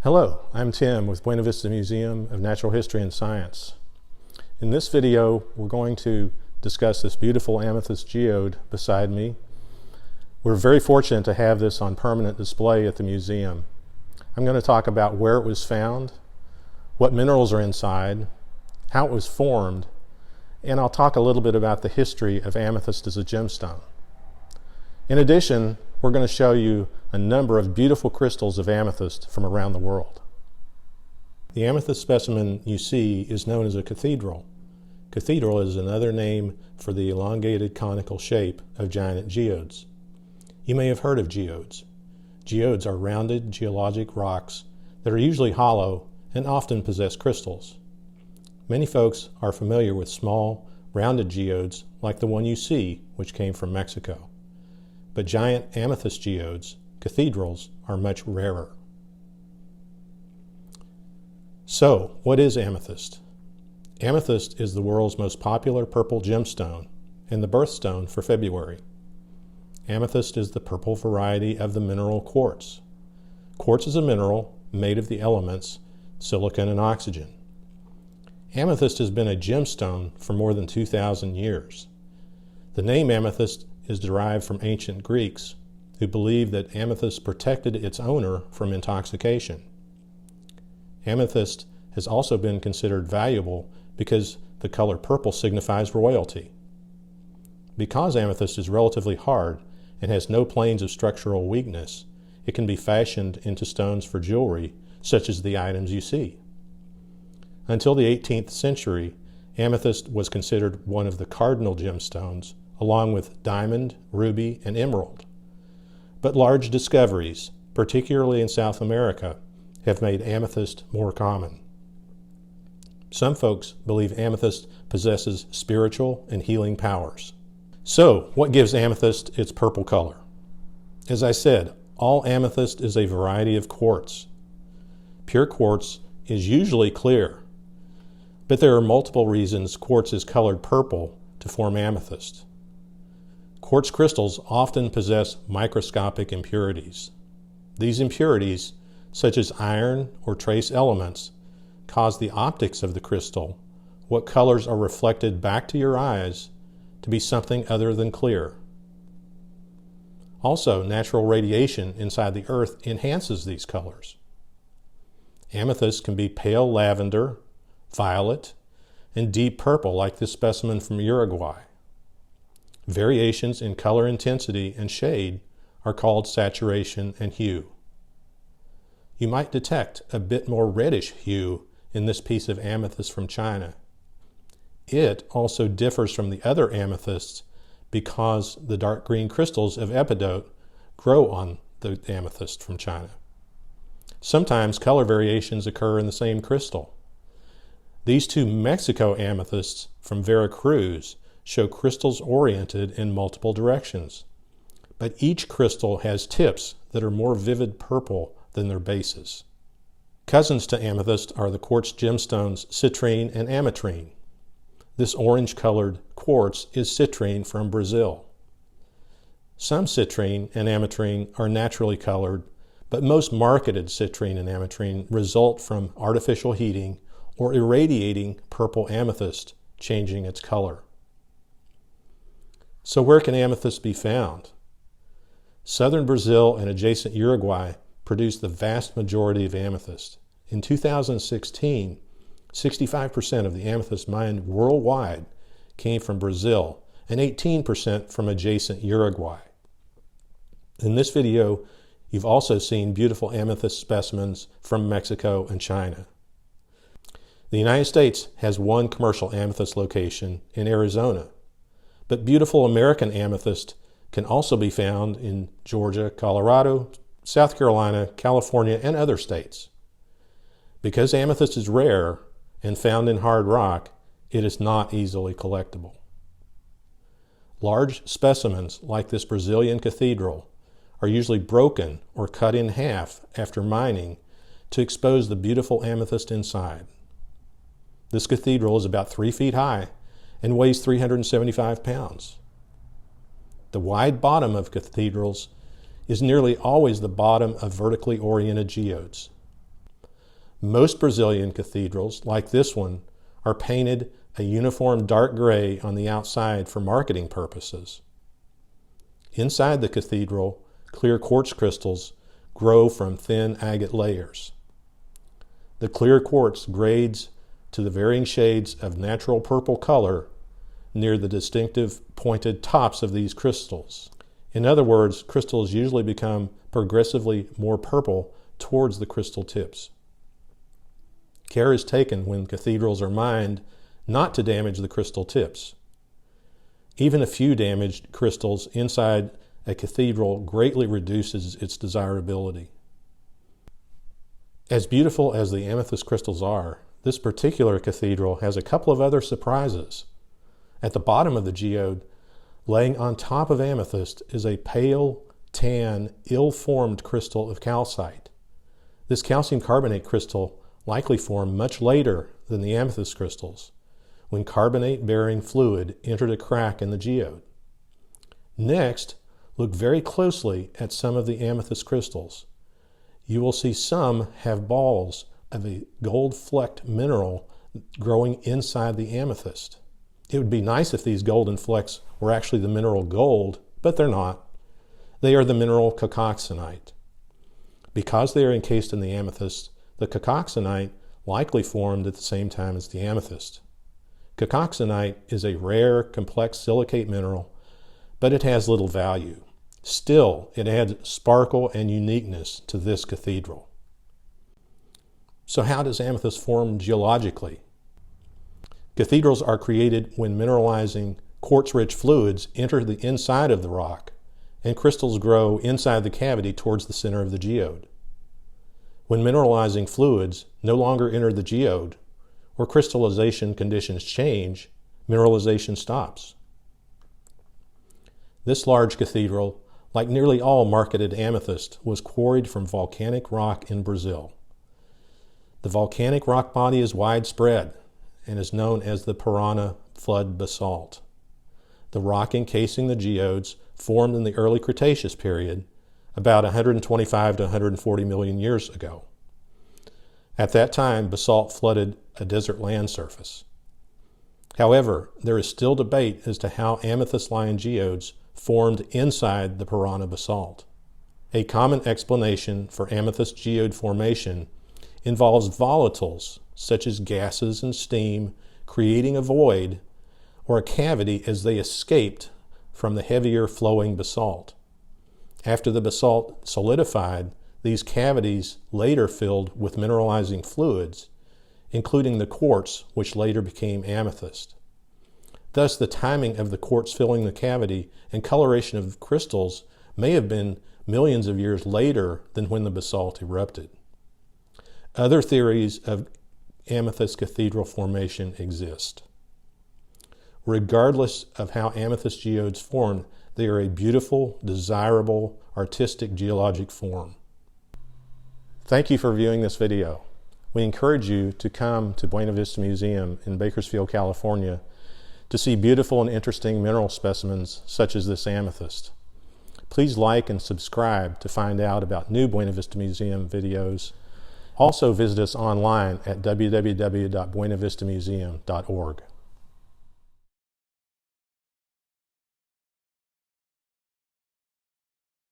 Hello, I'm Tim with Buena Vista Museum of Natural History and Science. In this video, we're going to discuss this beautiful amethyst geode beside me. We're very fortunate to have this on permanent display at the museum. I'm going to talk about where it was found, what minerals are inside, how it was formed, and I'll talk a little bit about the history of amethyst as a gemstone. In addition, we're going to show you a number of beautiful crystals of amethyst from around the world. The amethyst specimen you see is known as a cathedral. Cathedral is another name for the elongated conical shape of giant geodes. You may have heard of geodes. Geodes are rounded geologic rocks that are usually hollow and often possess crystals. Many folks are familiar with small, rounded geodes like the one you see, which came from Mexico. But giant amethyst geodes, cathedrals, are much rarer. So, what is amethyst? Amethyst is the world's most popular purple gemstone and the birthstone for February. Amethyst is the purple variety of the mineral quartz. Quartz is a mineral made of the elements silicon and oxygen. Amethyst has been a gemstone for more than 2,000 years. The name amethyst is derived from ancient Greeks who believed that amethyst protected its owner from intoxication. Amethyst has also been considered valuable because the color purple signifies royalty. Because amethyst is relatively hard and has no planes of structural weakness, it can be fashioned into stones for jewelry, such as the items you see. Until the 18th century, amethyst was considered one of the cardinal gemstones, along with diamond, ruby, and emerald. But large discoveries, particularly in South America, have made amethyst more common. Some folks believe amethyst possesses spiritual and healing powers. So, what gives amethyst its purple color? As I said, all amethyst is a variety of quartz. Pure quartz is usually clear, but there are multiple reasons quartz is colored purple to form amethyst. Quartz crystals often possess microscopic impurities. These impurities, such as iron or trace elements, cause the optics of the crystal, what colors are reflected back to your eyes, to be something other than clear. Also, natural radiation inside the earth enhances these colors. Amethyst can be pale lavender, violet, and deep purple like this specimen from Uruguay. Variations in color intensity and shade are called saturation and hue. You might detect a bit more reddish hue in this piece of amethyst from China. It also differs from the other amethysts because the dark green crystals of epidote grow on the amethyst from China. Sometimes color variations occur in the same crystal. These two Mexico amethysts from Veracruz show crystals oriented in multiple directions, but each crystal has tips that are more vivid purple than their bases. Cousins to amethyst are the quartz gemstones Citrine and Ametrine. This orange-colored quartz is citrine from Brazil. Some citrine and ametrine are naturally colored, but most marketed citrine and ametrine result from artificial heating or irradiating purple amethyst, changing its color. So where can amethyst be found? Southern Brazil and adjacent Uruguay produce the vast majority of amethyst. In 2016, 65% of the amethyst mined worldwide came from Brazil and 18% from adjacent Uruguay. In this video, you've also seen beautiful amethyst specimens from Mexico and China. The United States has one commercial amethyst location in Arizona, but beautiful American amethyst can also be found in Georgia, Colorado, South Carolina, California, and other states. Because amethyst is rare and found in hard rock, it is not easily collectible. Large specimens like this Brazilian cathedral are usually broken or cut in half after mining to expose the beautiful amethyst inside. This cathedral is about 3 feet high and weighs 375 pounds. The wide bottom of cathedrals is nearly always the bottom of vertically oriented geodes. Most Brazilian cathedrals, like this one, are painted a uniform dark gray on the outside for marketing purposes. Inside the cathedral, clear quartz crystals grow from thin agate layers. The clear quartz grades to the varying shades of natural purple color near the distinctive pointed tops of these crystals. In other words, crystals usually become progressively more purple towards the crystal tips. Care is taken when cathedrals are mined not to damage the crystal tips. Even a few damaged crystals inside a cathedral greatly reduces its desirability. As beautiful as the amethyst crystals are, this particular cathedral has a couple of other surprises. At the bottom of the geode, laying on top of amethyst, is a pale, tan, ill-formed crystal of calcite. This calcium carbonate crystal likely formed much later than the amethyst crystals, when carbonate-bearing fluid entered a crack in the geode. Next, look very closely at some of the amethyst crystals. You will see some have balls of a gold-flecked mineral growing inside the amethyst. It would be nice if these golden flecks were actually the mineral gold, but they're not. They are the mineral cacoxanite. Because they are encased in the amethyst, the cacoxanite likely formed at the same time as the amethyst. Cacoxanite is a rare, complex silicate mineral, but it has little value. Still, it adds sparkle and uniqueness to this cathedral. So how does amethyst form geologically? Cathedrals are created when mineralizing quartz-rich fluids enter the inside of the rock, and crystals grow inside the cavity towards the center of the geode. When mineralizing fluids no longer enter the geode, or crystallization conditions change, mineralization stops. This large cathedral, like nearly all marketed amethyst, was quarried from volcanic rock in Brazil. The volcanic rock body is widespread and is known as the Parana flood basalt. The rock encasing the geodes formed in the early Cretaceous period, about 125 to 140 million years ago. At that time, basalt flooded a desert land surface. However, there is still debate as to how amethyst-lined geodes formed inside the Parana basalt. A common explanation for amethyst geode formation involves volatiles, such as gases and steam, creating a void or a cavity as they escaped from the heavier flowing basalt. After the basalt solidified, these cavities later filled with mineralizing fluids, including the quartz, which later became amethyst. Thus, the timing of the quartz filling the cavity and coloration of crystals may have been millions of years later than when the basalt erupted. Other theories of amethyst cathedral formation exist. Regardless of how amethyst geodes formed, they are a beautiful, desirable, artistic geologic form. Thank you for viewing this video. We encourage you to come to Buena Vista Museum in Bakersfield, California to see beautiful and interesting mineral specimens such as this amethyst. Please like and subscribe to find out about new Buena Vista Museum videos. Also visit us online at www.buenavistamuseum.org.